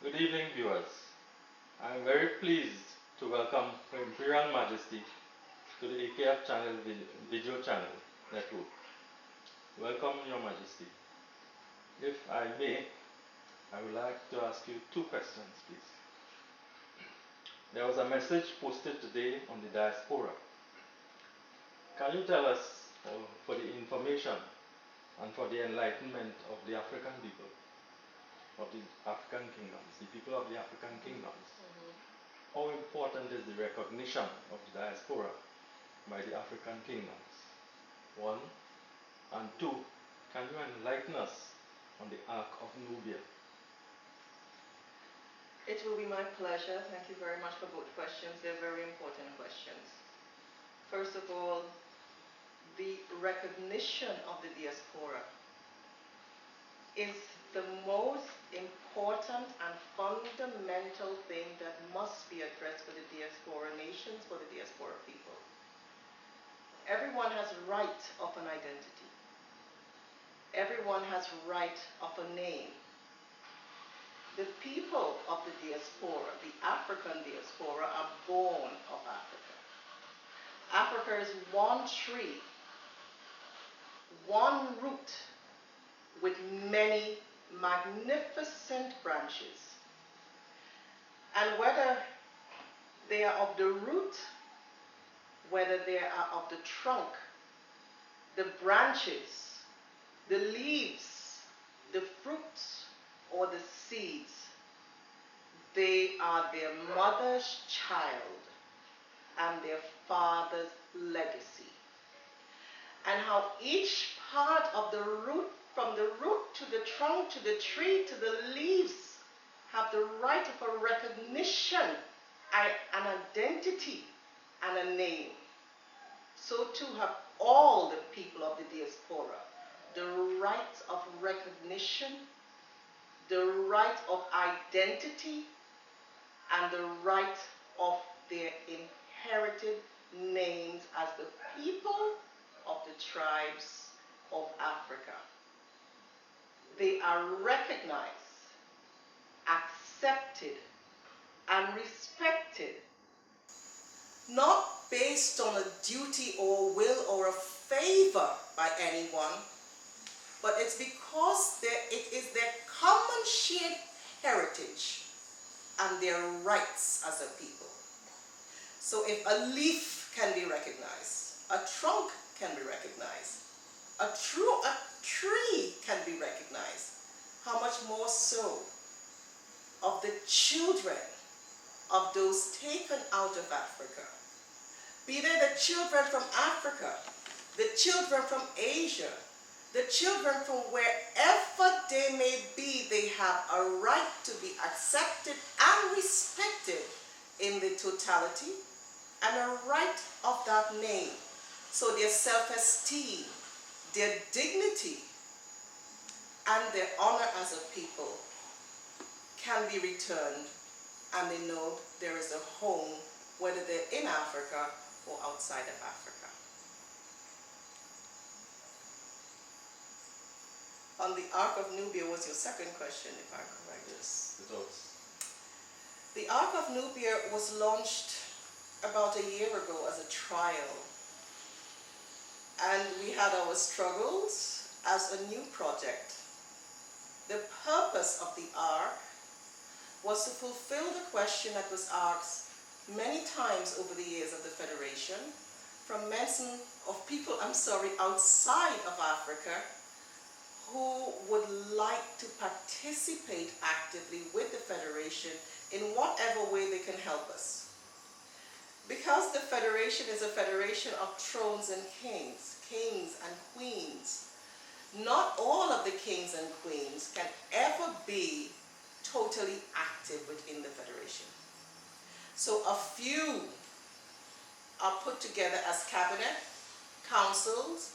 Good evening, viewers. I am very pleased to welcome Her Imperial Majesty to the AKF channel video channel network. Welcome, Your Majesty. If I may, I would like to ask you two questions, please. There was a message posted today on the diaspora. Can you tell us, for the information and for the enlightenment of the African people, of the African kingdoms, the people of the African kingdoms, how important is the recognition of the diaspora by the African kingdoms? One. And two, can you enlighten us on the Ark of Nubia? It will be my pleasure. Thank you very much for both questions. They're very important questions. First of all, the recognition of the diaspora is the most important and fundamental thing that must be addressed for the diaspora nations, for the diaspora people. Everyone has right of an identity. Everyone has right of a name. The people of the diaspora, the African diaspora, are born of Africa. Africa is one tree, one root, with many magnificent branches. And whether they are of the root, whether they are of the trunk, the branches, the leaves, the fruits, or the seeds, they are their mother's child and their father's legacy. And how each part of the root, from the root to the trunk, to the tree, to the leaves, have the right of a recognition, an identity, and a name. So too have all the people of the diaspora the right of recognition, the right of identity, and the right of their inherited names as the people of the tribes of Africa. They are recognized, accepted, and respected, not based on a duty or will or a favor by anyone, but it's because it is their common shared heritage and their rights as a people. So if a leaf can be recognized, a trunk can be recognized, a tree can be recognized, how much more so of the children of those taken out of Africa? Be they the children from Africa, the children from Asia, the children from wherever they may be, they have a right to be accepted and respected in the totality, and a right of that name. So their self-esteem, their dignity, and their honor as a people can be returned, and they know there is a home, whether they're in Africa or outside of Africa. On the Ark of Nubia was your second question, if I'm correct. Yes, it was. The Ark of Nubia was launched about a year ago as a trial. And we had our struggles as a new project. The purpose of the Ark was to fulfill the question that was asked many times over the years of the Federation from people outside of Africa who would like to participate actively with the Federation in whatever way they can help us. Because the Federation is a federation of thrones and kings and queens, not all of the kings and queens can ever be totally active within the Federation. So a few are put together as cabinet, councils,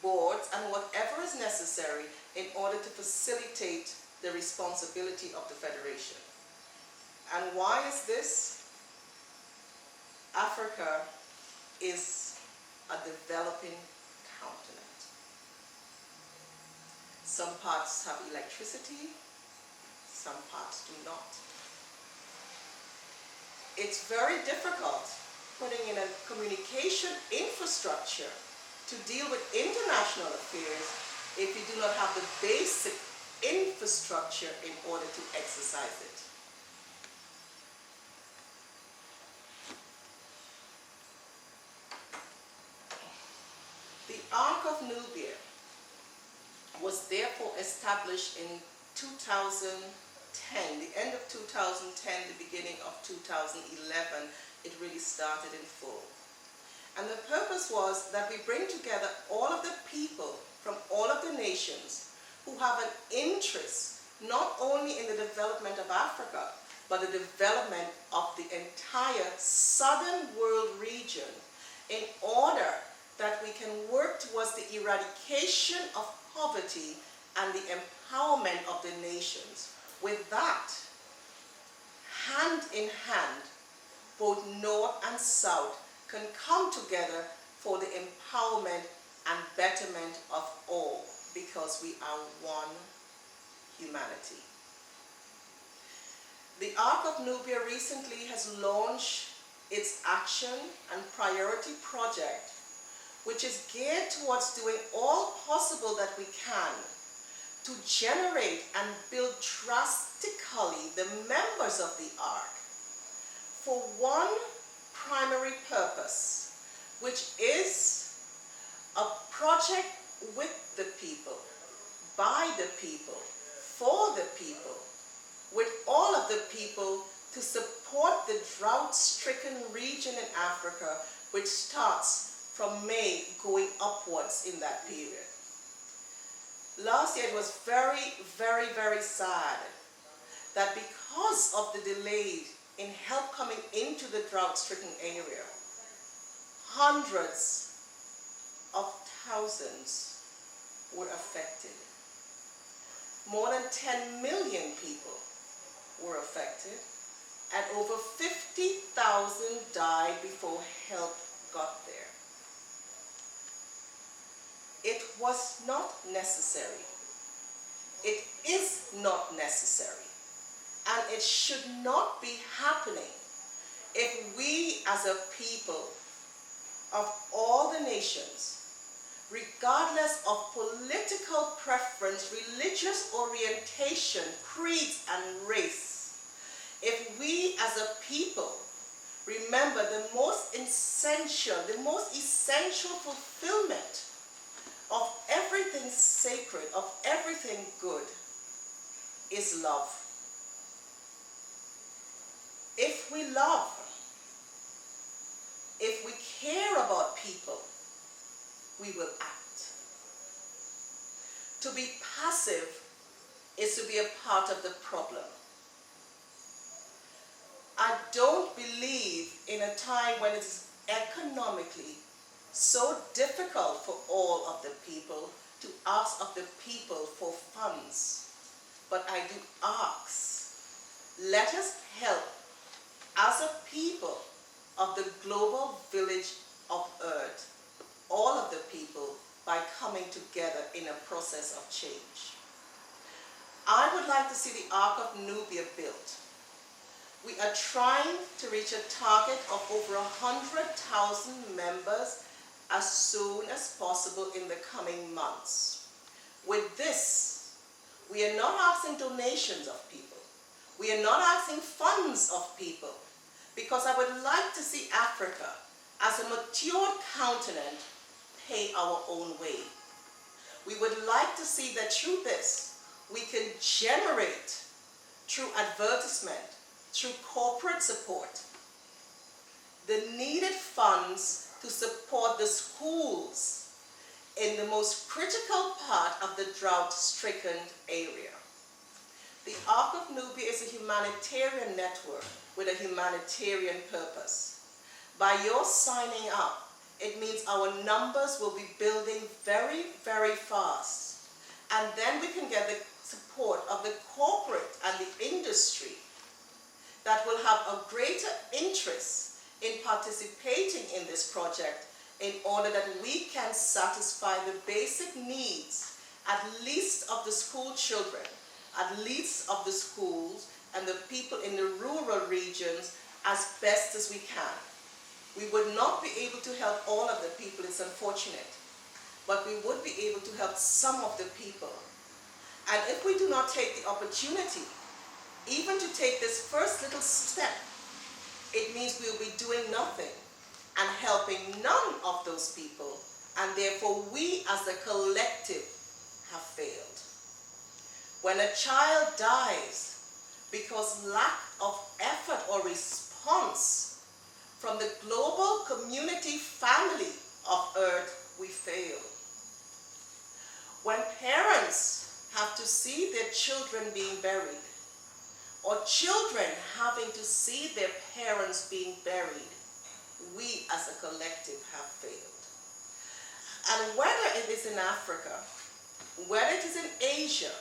boards, and whatever is necessary in order to facilitate the responsibility of the Federation. And why is this? Africa is a developing continent. Some parts have electricity, some parts do not. It's very difficult putting in a communication infrastructure to deal with international affairs if you do not have the basic infrastructure in order to exercise it. The Ark of Nubia was therefore established in 2010, the end of 2010, the beginning of 2011, it really started in full. And the purpose was that we bring together all of the people from all of the nations who have an interest not only in the development of Africa, but the development of the entire southern world region in order that we can work towards the eradication of poverty and the empowerment of the nations. With that, hand in hand, both North and South can come together for the empowerment and betterment of all, because we are one humanity. The Ark of Nubia recently has launched its action and priority project, which is geared towards doing all possible that we can to generate and build drastically the members of the Ark for one primary purpose, which is a project with the people, by the people, for the people, with all of the people to support the drought-stricken region in Africa, which starts from May going upwards in that period. Last year it was very, very, very sad that because of the delay in help coming into the drought-stricken area, hundreds of thousands were affected. More than 10 million people were affected, and over 50,000 died before help got there. It was not necessary. It is not necessary. And it should not be happening if we as a people of all the nations, regardless of political preference, religious orientation, creed, and race, if we as a people remember the most essential fulfillment of everything sacred, of everything good, is love. If we love, if we care about people, we will act. To be passive is to be a part of the problem. I don't believe in a time when it is economically so difficult for all of the people to ask of the people for funds. But I do ask, let us help as a people of the global village of Earth, all of the people, by coming together in a process of change. I would like to see the Ark of Nubia built. We are trying to reach a target of over 100,000 members as soon as possible in the coming months. With this, we are not asking donations of people. We are not asking funds of people, because I would like to see Africa as a mature continent pay our own way. We would like to see that through this, we can generate, through advertisement, through corporate support, the needed funds to support the schools in the most critical part of the drought-stricken area. The Ark of Nubia is a humanitarian network with a humanitarian purpose. By your signing up, it means our numbers will be building very, very fast. And then we can get the support of the corporate and the industry that will have a greater interest in participating in this project in order that we can satisfy the basic needs, at least of the school children, at least of the schools and the people in the rural regions as best as we can. We would not be able to help all of the people, it's unfortunate, but we would be able to help some of the people. And if we do not take the opportunity, even to take this first little step, it means we'll be doing nothing and helping none of those people, and therefore we as a collective have failed. When a child dies because lack of effort or response from the global community family of Earth, we fail. When parents have to see their children being buried, or children having to see their parents being buried, we as a collective have failed. And whether it is in Africa, whether it is in Asia,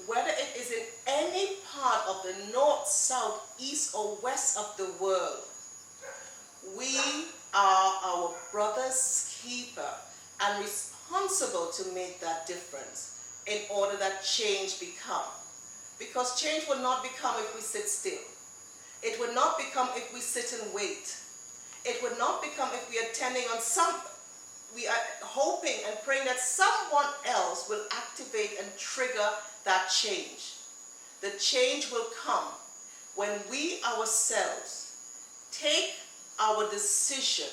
whether it is in any part of the north, south, east, or west of the world, we are our brother's keeper and responsible to make that difference in order that change become. Because change will not become if we sit still. It would not become if we sit and wait. It would not become if we are attending on we are hoping and praying that someone else will activate and trigger that change. The change will come when we ourselves take our decision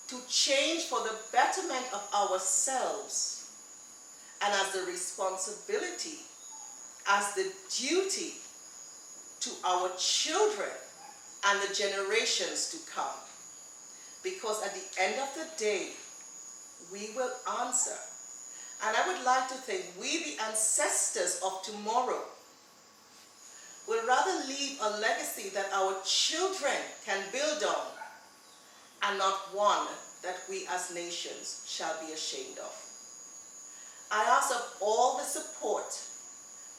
to change for the betterment of ourselves, and as the responsibility, as the duty to our children and the generations to come. Because at the end of the day, we will answer. And I would like to think we, the ancestors of tomorrow, will rather leave a legacy that our children can build on, and not one that we as nations shall be ashamed of. I ask of all the support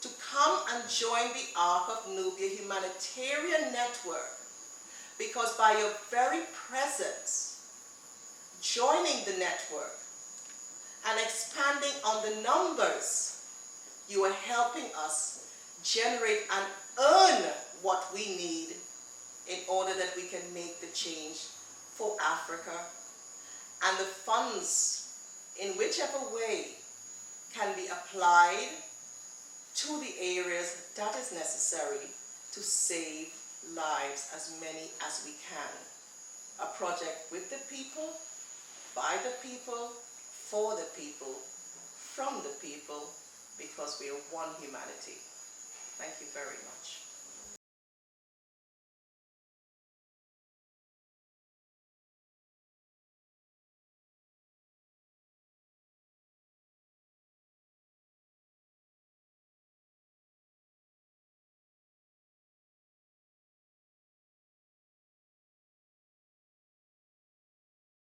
to come and join the Ark of Nubia Humanitarian Network, because by your very presence, joining the network and expanding on the numbers, you are helping us generate and earn what we need in order that we can make the change for Africa. And the funds, in whichever way, can be applied to the areas that is necessary to save lives, as many as we can. A project with the people, by the people, for the people, from the people, because we are one humanity. Thank you very much.